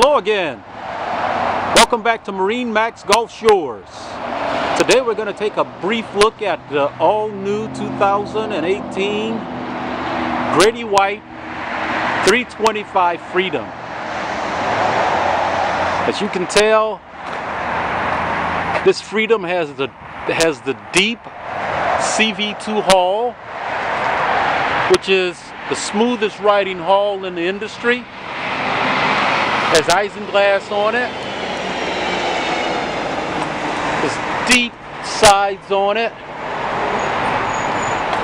Hello again. Welcome back to MarineMax Gulf Shores. Today we're going to take a brief look at the all-new 2018 Grady-White 325 Freedom. As you can tell, this Freedom has the deep CV2 hull, which is the smoothest riding hull in the industry. Has isinglass on it. There's deep sides on it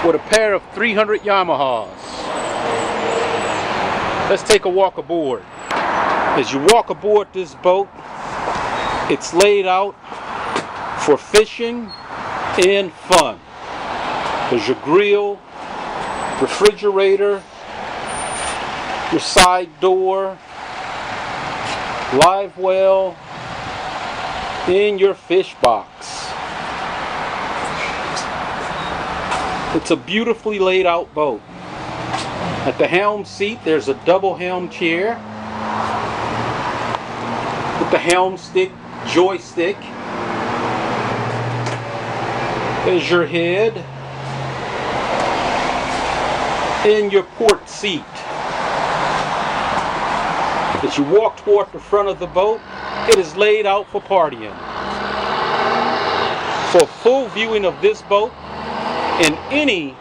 with a pair of 300 Yamahas. Let's take a walk aboard. As you walk aboard this boat, it's laid out for fishing and fun. There's your grill, refrigerator, your side door, live well, in your fish box. It's a beautifully laid out boat. At the helm seat there's a double helm chair with the helm stick joystick. There's your head and your port seat. As you walk toward the front of the boat, it is laid out for partying. For a full viewing of this boat and any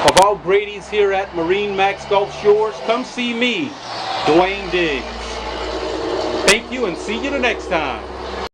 of our Grady's here at MarineMax Gulf Shores, come see me, Dwayne Diggs. Thank you and see you the next time.